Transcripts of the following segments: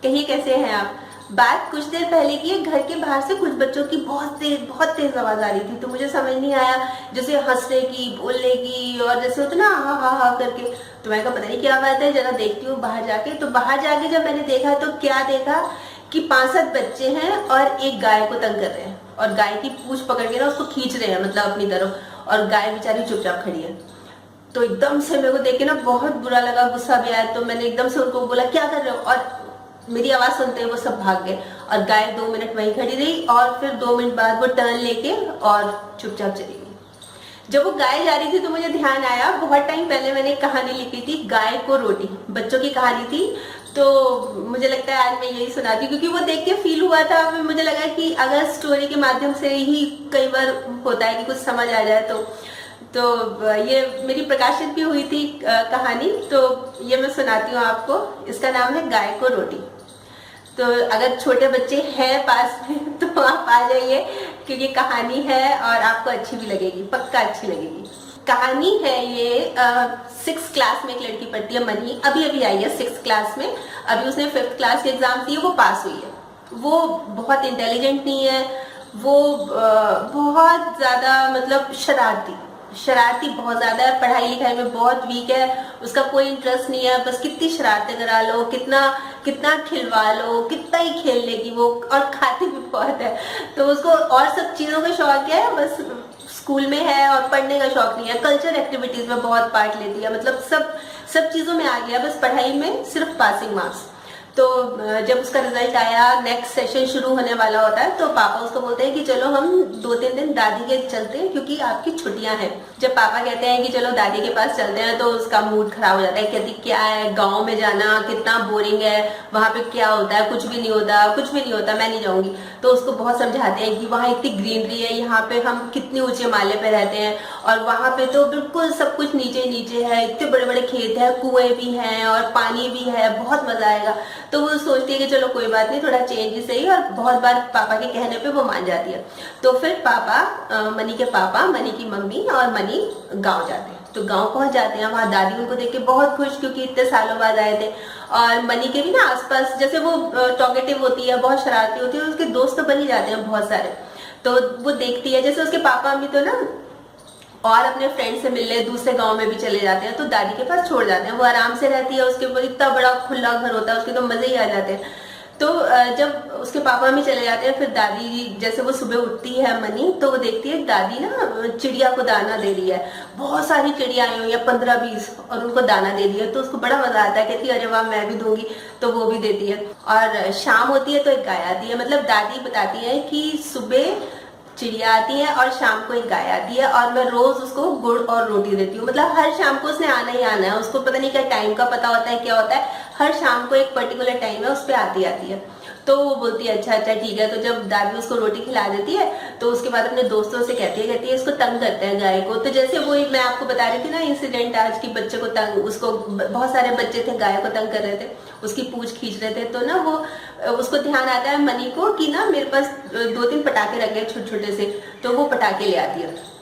कहिए कैसे हैं आप। बात कुछ देर पहले की है, घर के बाहर से कुछ बच्चों की बहुत तेज आवाज आ रही थी, तो मुझे समझ नहीं आया, जैसे हंसने की, बोलने की, और जैसे होता ना हा हा हा करके। तो मैं कहा पता नहीं क्या बात है, जरा देखती हूँ बाहर जाके। तो बाहर जाके जब मैंने देखा तो क्या देखा कि 5-7 बच्चे हैं और एक गाय को तंग कर रहे हैं, और गाय की पूंछ पकड़ के ना उसको खींच रहे हैं, मतलब अपनी तरफ, और गाय बेचारी चुपचाप खड़ी है। तो एकदम से मेरे को देख के ना बहुत बुरा लगा, गुस्सा भी आया। तो मैंने एकदम से उनको बोला क्या कर रहे हो, और मेरी आवाज सुनते ही वो सब भाग गए, और गाय 2 मिनट वहीं खड़ी रही, और फिर 2 मिनट बाद वो टर्न लेके और चुपचाप चली गई। जब वो गाय जा रही थी तो मुझे ध्यान आया, बहुत टाइम पहले मैंने एक कहानी लिखी थी, गाय को रोटी, बच्चों की कहानी थी। तो मुझे लगता है आज मैं यही सुनाती हूँ, क्योंकि वो देख के फील हुआ था। फिर मुझे लगा कि अगर स्टोरी के माध्यम से ही कई बार होता है कि कुछ समझ आ जाए, तो ये मेरी प्रकाशित भी हुई थी कहानी, तो ये मैं सुनाती हूँ आपको। इसका नाम है गाय को रोटी। तो अगर छोटे बच्चे हैं पास में तो आप आ जाइए, क्योंकि कहानी है और आपको अच्छी भी लगेगी, पक्का अच्छी लगेगी। कहानी है ये 6th क्लास में एक लड़की पढ़ती है, मनी, अभी अभी आई है 6th क्लास में। अभी उसने 5th क्लास के एग्जाम दिए, वो पास हुई है। वो बहुत इंटेलिजेंट नहीं है, वो बहुत ज्यादा मतलब शरारती बहुत ज्यादा है, पढ़ाई लिखाई में बहुत वीक है, उसका कोई इंटरेस्ट नहीं है, बस कितनी शरारतें करा लो, कितना कितना खिलवा लो, कितना ही खेल लेगी वो, और खाती भी बहुत है। तो उसको और सब चीजों का शौक है, बस स्कूल में है और पढ़ने का शौक नहीं है। कल्चर एक्टिविटीज में बहुत पार्ट लेती है, मतलब सब चीजों में आ गया, बस पढ़ाई में सिर्फ पासिंग मार्क्स। तो जब उसका रिजल्ट आया, नेक्स्ट सेशन शुरू होने वाला होता है, तो पापा उसको बोलते हैं कि चलो हम 2-3 दिन दादी के चलते हैं, क्योंकि आपकी छुट्टियां हैं। जब पापा कहते हैं कि चलो दादी के पास चलते हैं, तो उसका मूड खराब हो जाता है। कहती क्या है गाँव में जाना, कितना बोरिंग है, वहां पे क्या होता है, कुछ भी नहीं होता, कुछ भी नहीं होता, मैं नहीं जाऊंगी। तो उसको बहुत समझाते हैं कि वहाँ इतनी ग्रीनरी है, यहाँ पे हम कितने ऊंचे माले पे रहते हैं, और वहां पे तो बिल्कुल सब कुछ नीचे नीचे है, इतने बड़े बड़े खेत है, कुएं भी हैं और पानी भी है, बहुत मजा आएगा। तो वो सोचती है कि चलो कोई बात नहीं, थोड़ा चेंज ही सही, और बहुत बार पापा के कहने पे वो मान जाती है। तो फिर पापा, मनी के पापा, मनी की मम्मी और मनी गांव जाते हैं। तो गांव पहुंच जाते हैं, वहां दादी उनको देख के बहुत खुश, क्योंकि इतने सालों बाद आए थे। और मनी के भी ना आसपास, जैसे वो टॉकेटिव होती है, बहुत शरारती होती है, उसके दोस्त तो बन ही जाते हैं बहुत सारे। तो वो देखती है, जैसे उसके पापा मम्मी तो ना और अपने फ्रेंड से मिलने दूसरे गांव में भी चले जाते हैं, तो दादी के पास छोड़ जाते हैं। वो आराम से रहती है, उसके ऊपर इतना बड़ा खुला घर होता है, उसके तो मजे ही आ जाते हैं। तो जब उसके पापा भी चले जाते हैं, फिर दादी, जैसे वो सुबह उठती है मनी, तो वो देखती है दादी ना चिड़िया को दाना दे रही है, बहुत सारी चिड़िया आई हुई है, 15-20, और उनको दाना दे रही है। तो उसको बड़ा मजा आता है, कहती है अरे वाह मैं भी दूंगी, तो वो भी देती है। और शाम होती है तो एक गाय आती है, मतलब दादी बताती है कि सुबह चिड़िया आती है और शाम को एक गाय आती है, और मैं रोज उसको गुड़ और रोटी देती हूँ। मतलब हर शाम को उसने आना ही आना है, उसको पता नहीं क्या टाइम का पता होता है, क्या होता है, हर शाम को एक पर्टिकुलर टाइम है, उस पर आती है। तो वो बोलती है अच्छा ठीक है। तो जब दादी उसको रोटी खिला देती है, तो उसके बाद अपने दोस्तों से कहती है इसको तंग करते हैं गाय को। तो जैसे वो मैं आपको बता रही थी ना इंसिडेंट आज की, बच्चे को तंग, उसको बहुत सारे बच्चे थे गाय को तंग कर रहे थे, उसकी पूंछ खींच रहे थे। तो ना वो उसको ध्यान आता है मनी को कि ना मेरे पास 2-3 पटाखे रख गए छोटे छोटे से, तो वो पटाखे ले आती है।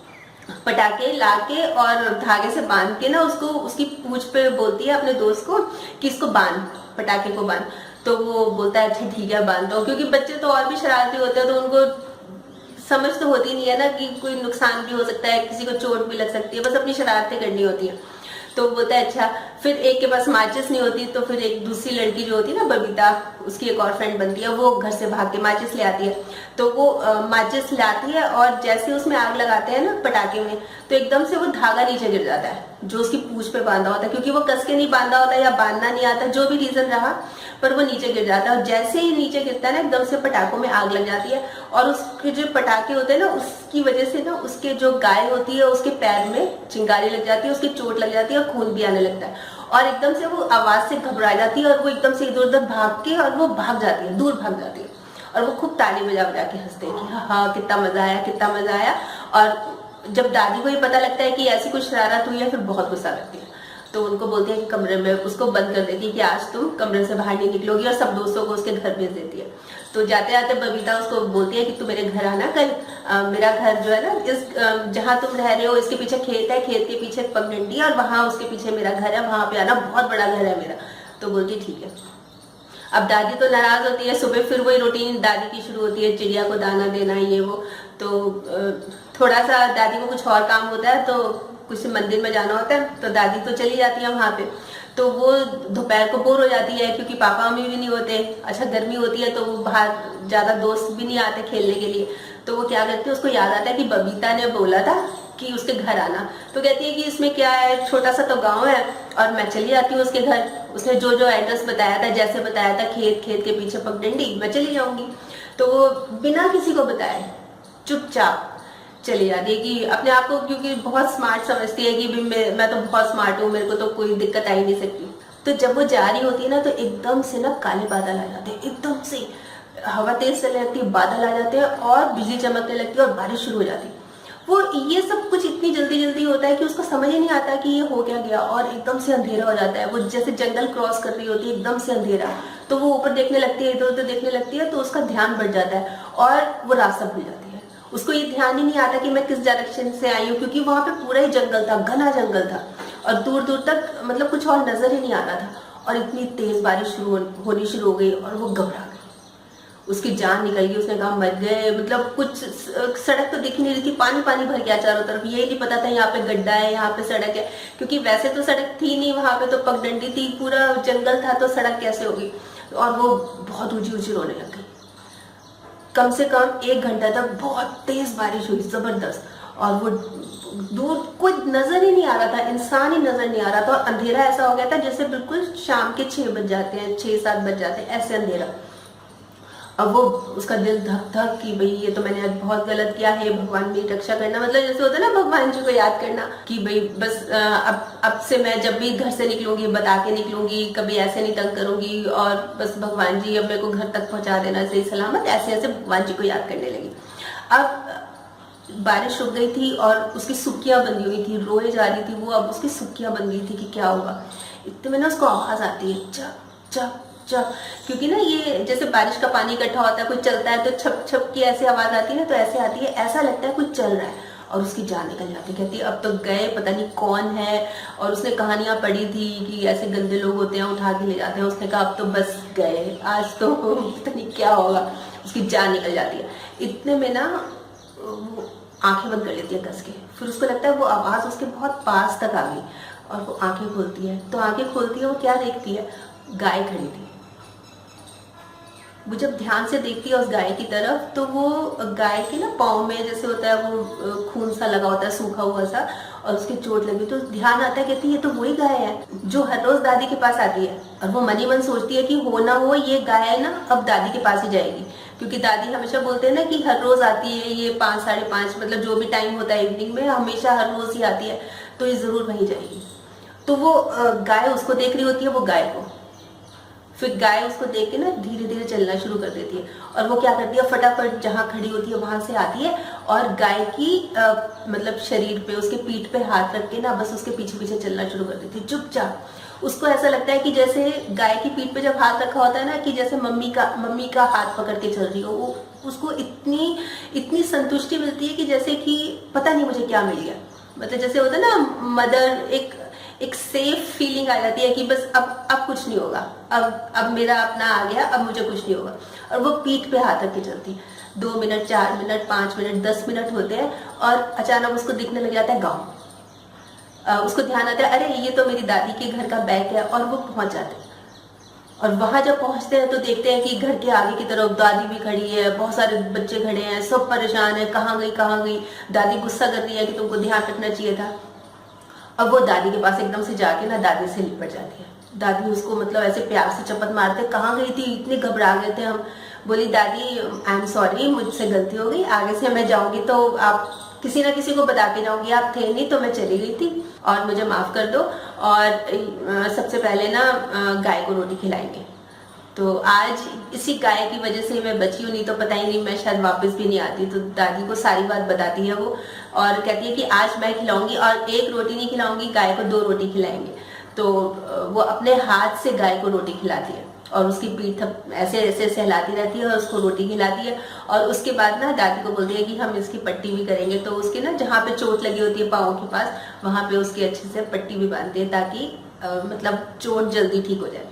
पटाखे लाके और धागे से बांध के ना उसको उसकी पूंछ पे बोलती है अपने दोस्त को कि इसको बांध, पटाखे को बांध। तो वो बोलता है अच्छा ठीक है बांधता हूँ, क्योंकि बच्चे तो और भी शरारती होते हैं, तो उनको समझ तो होती नहीं है ना कि कोई नुकसान भी हो सकता है, किसी को चोट भी लग सकती है, बस अपनी शरारतें करनी होती है। तो बोलता है अच्छा। फिर एक के पास माचिस नहीं होती, तो फिर एक दूसरी लड़की जो होती है ना बबीता, उसकी एक और फ्रेंड बनती है, वो घर से भाग के माचिस ले आती है। तो वो माचिस लाती है, और जैसे उसमें आग लगाते हैं ना पटाखे में, तो एकदम से वो धागा नीचे गिर जाता है जो उसकी पूंछ पे बांधा होता है, क्योंकि वो कस के नहीं बांधा होता या बांधना नहीं आता, जो भी रीजन रहा, पर वो नीचे गिर जाता है। और जैसे ही नीचे गिरता है ना, एकदम से पटाखों में आग लग जाती है, और उसके जो पटाखे होते हैं ना, उसकी वजह से ना उसके जो गाय होती है उसके पैर में चिंगारी लग जाती है, उसकी चोट लग जाती है, और खून भी आने लगता है, और एकदम से वो आवाज से घबरा जाती है, और वो एकदम से इधर उधर भाग के, और वो भाग जाती है, दूर भाग जाती है। और वो खूब ताली बजा बजा के हंसते हैं कि हाँ कितना मजा आया, कितना मजा आया। और जब दादी को ये पता लगता है कि ऐसी कुछ शरारत हुई है, फिर बहुत गुस्सा लगती है। तो उनको बोलती है कि कमरे में, उसको बंद कर देती है कि आज तुम कमरे से बाहर नहीं निकलोगी, और सब दोस्तों को उसके घर भेज देती है। तो जाते जाते बबीता उसको बोलती है कि तू मेरे घर आना कल, मेरा घर जो है ना इस जहाँ तुम रह रहे हो इसके पीछे खेत है, खेत के पीछे पगडंडी है, और वहां उसके पीछे मेरा घर है, वहां पे आना, बहुत बड़ा घर है मेरा। तो बोलती ठीक है। अब दादी तो नाराज होती है, सुबह फिर वही रूटीन दादी की शुरू होती है, चिड़िया को दाना देना ये वो। तो थोड़ा सा दादी को कुछ और काम होता है, तो कुछ मंदिर में जाना होता है, तो दादी तो चली जाती है वहां पे। तो वो दोपहर को बोर हो जाती है क्योंकि पापा मम्मी भी नहीं होते, अच्छा गर्मी होती है तो वो बाहर ज्यादा दोस्त भी नहीं आते खेलने के लिए। तो वो क्या करती है, उसको याद आता है कि बबीता ने बोला था कि उसके घर आना। तो कहती है कि इसमें क्या है, छोटा सा तो गांव है और मैं चली जाती हूँ उसके घर। उसने जो जो एड्रेस बताया था, जैसे बताया था, खेत, खेत के पीछे पगडंडी, मैं चली जाऊंगी। तो वो बिना किसी को बताए चुपचाप चली जाती है कि अपने आप को, क्योंकि बहुत स्मार्ट समझती है कि भी मैं तो बहुत स्मार्ट हूँ, मेरे को तो कोई दिक्कत आ ही नहीं सकती। तो जब वो जा रही होती है ना, तो एकदम से ना काले बादल आ जाते हैं, एकदम से हवा तेज चलने लगती है, बादल आ जाते हैं और बिजली चमकने लगती है और बारिश शुरू हो जाती है। वो ये सब कुछ इतनी जल्दी जल्दी होता है कि उसको समझ ही नहीं आता कि ये हो क्या गया, और एकदम से अंधेरा हो जाता है। वो जैसे जंगल क्रॉस कर रही होती है, एकदम से अंधेरा, तो वो ऊपर देखने लगती है, इधर उधर देखने लगती है, तो उसका ध्यान बढ़ जाता है और वो रास्ता भूल जाती है। उसको ये ध्यान ही नहीं आता कि मैं किस डायरेक्शन से आई हूँ, क्योंकि वहां पे पूरा ही जंगल था, घना जंगल था और दूर दूर तक मतलब कुछ और नजर ही नहीं आ रहा था। और इतनी तेज बारिश होनी शुरू हो गई और वो घबरा गई, उसकी जान निकल गई। उसने कहा मर गए, मतलब कुछ सड़क तो दिख नहीं रही थी, पानी पानी भर गया चारों तरफ। यही नहीं पता था यहाँ पे गड्ढा है, यहाँ पे सड़क है, क्योंकि वैसे तो सड़क थी नहीं वहां पे, तो पगडंडी थी, पूरा जंगल था, तो सड़क कैसे होगी। और वो बहुत ऊंची ऊंची रोने लग गई। कम से कम 1 घंटा तक बहुत तेज बारिश हुई, जबरदस्त, और वो दूर कोई नजर ही नहीं आ रहा था, इंसान ही नजर नहीं आ रहा था। और अंधेरा ऐसा हो गया था जैसे बिल्कुल शाम के 6 बज जाते हैं, 6-7 बज जाते हैं, ऐसे अंधेरा। अब वो उसका दिल धक धक कि भाई ये तो मैंने आज बहुत गलत किया है, भगवान मेरी रक्षा करना। मतलब जैसे होता है ना भगवान जी को याद करना कि भाई बस अब से मैं जब भी घर से निकलूंगी बता के निकलूंगी, कभी ऐसे नहीं तंग करूंगी, और बस भगवान जी अब मेरे को घर तक पहुंचा देना सही सलामत, ऐसे ऐसे भगवान जी को याद करने लगी। अब बारिश रुक गई थी और उसकी सुक्कियां बंधी हुई थी, रोए जा रही थी वो, अब उसकी सुक्कियां बन गई थी कि क्या होगा। इतने में ना उसको आवाज आती है, चप चप चप, क्योंकि ना ये जैसे बारिश का पानी इकट्ठा होता है, कुछ चलता है तो छप छप की ऐसी आवाज आती है ना, तो ऐसे आती है, ऐसा लगता है कुछ चल रहा है। और उसकी जान निकल जाती, कहती अब तो गए, पता नहीं कौन है। और उसने कहानियां पढ़ी थी कि ऐसे गंदे लोग होते हैं, उठा के ले जाते हैं। उसने कहा अब तो बस गए, आज तो पता नहीं क्या होगा, उसकी जान निकल जाती है। इतने में ना वो आंखें बंद कर लेती है कस के। फिर उसको लगता है वो आवाज उसके बहुत पास तक आ गई, और वो आंखें खोलती है। तो आंखें खोलती है, वो क्या देखती है, गाय खड़ी थी। वो जब ध्यान से देखती है उस गाय की तरफ, तो वो गाय के ना पाँव में जैसे होता है वो खून सा लगा होता है, सूखा हुआ सा, और उसकी चोट लगी। तो ध्यान आता है, कहती है ये तो वही गाय है जो हर रोज दादी के पास आती है। और वो मनी मन सोचती है कि हो ना हो ये गाय ना अब दादी के पास ही जाएगी, क्योंकि दादी हमेशा बोलते हैं ना कि हर रोज आती है ये 5, 5:30, मतलब जो भी टाइम होता है इवनिंग में, हमेशा हर रोज ही आती है, तो ये जरूर वहीं जाएगी। तो वो गाय उसको देख रही होती है, वो गाय को, फिर गाय उसको देख के ना धीरे धीरे चलना शुरू कर देती है। और वो क्या करती है, फटाफट जहाँ खड़ी होती है वहां से आती है और गाय की मतलब शरीर पे, उसके पीठ पे हाथ रख के ना बस उसके पीछे पीछे चलना शुरू कर देती है चुपचाप। उसको ऐसा लगता है कि जैसे गाय की पीठ पे जब हाथ रखा होता है ना, कि जैसे मम्मी का हाथ पकड़ के चल रही हो। उसको इतनी संतुष्टि मिलती है कि जैसे कि पता नहीं मुझे क्या मिल गया। मतलब जैसे होता है ना मदर, एक सेफ फीलिंग आ जाती है कि बस अब कुछ नहीं होगा, अब मेरा अपना आ गया, अब मुझे कुछ नहीं होगा। और वो पीठ पे हाथ रख के चलती। 2 मिनट, 4 मिनट, 5 मिनट, 10 मिनट होते हैं और अचानक उसको दिखने लग जाता है गाँव। उसको ध्यान आता है, अरे ये तो मेरी दादी के घर का बैग है, और वो पहुंच जाते हैं। और वहां जब पहुंचते हैं तो देखते हैं कि घर के आगे की तरफ दादी भी खड़ी है, बहुत सारे बच्चे खड़े हैं, सब परेशान है, कहाँ गई। दादी गुस्सा कर रही है कि तुमको ध्यान रखना चाहिए था। अब वो दादी के पास एकदम से जाके ना दादी से लिपट जाती है। दादी उसको मतलब ऐसे प्यार से चपत मारते, कहाँ गई थी, इतने घबरा गए थे हम। बोली दादी आई एम सॉरी, मुझसे गलती हो गई, आगे से मैं जाऊंगी तो आप किसी ना किसी को बता के जाऊंगी, आप थे नहीं तो मैं चली गई थी और मुझे माफ कर दो। और सबसे पहले ना गाय को रोटी खिलाएंगे। तो आज इसी गाय की वजह से मैं बची हूँ, नहीं तो पता ही नहीं मैं शायद वापस भी नहीं आती। तो दादी को सारी बात बताती है वो, और कहती है कि आज मैं खिलाऊंगी, और 1 रोटी नहीं खिलाऊंगी, गाय को 2 रोटी खिलाएंगे। तो वो अपने हाथ से गाय को रोटी खिलाती है और उसकी पीठ ऐसे ऐसे सहलाती रहती है और उसको रोटी खिलाती है। और उसके बाद ना दादी को बोलती है कि हम इसकी पट्टी भी करेंगे। तो उसके ना जहाँ पे चोट लगी होती है पाँव के पास, वहां पे उसकी अच्छे से पट्टी भी बांधती है ताकि मतलब चोट जल्दी ठीक हो जाए।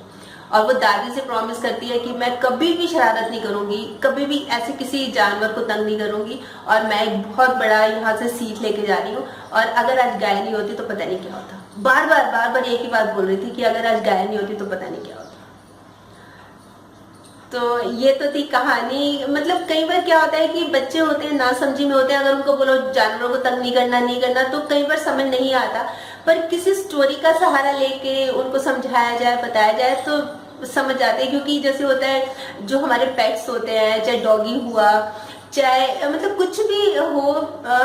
और वो दादी से प्रॉमिस करती है कि मैं कभी भी शरारत नहीं करूंगी, कभी भी ऐसे किसी जानवर को तंग नहीं करूंगी, और मैं एक बहुत बड़ा यहाँ से सीख लेके जा रही हूँ, और अगर आज गाय नहीं होती तो पता नहीं क्या होता। बार बार एक ही बात बोल रही थी कि अगर आज गाय नहीं होती तो पता नहीं क्या होता। तो ये तो थी कहानी। मतलब कई बार क्या होता है कि बच्चे होते हैं ना समझी में होते हैं, अगर उनको बोलो जानवरों को तंग नहीं करना तो कई बार समझ नहीं आता, पर किसी स्टोरी का सहारा लेके उनको समझाया जाए, बताया जाए तो समझ जाते हैं। क्योंकि जैसे होता है जो हमारे पेट्स होते हैं, चाहे डॉगी हुआ, चाहे मतलब कुछ भी हो,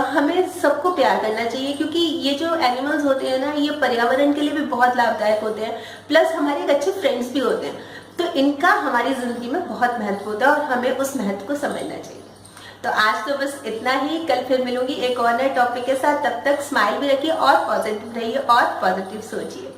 हमें सबको प्यार करना चाहिए, क्योंकि ये जो एनिमल्स होते हैं ना, ये पर्यावरण के लिए भी बहुत लाभदायक होते हैं, प्लस हमारे एक अच्छे फ्रेंड्स भी होते हैं। तो इनका हमारी जिंदगी में बहुत महत्व होता है और हमें उस महत्व को समझना चाहिए। तो आज तो बस इतना ही, कल फिर मिलूंगी एक और नए टॉपिक के साथ। तब तक स्माइल भी रखिए और पॉजिटिव रहिए और पॉजिटिव सोचिए।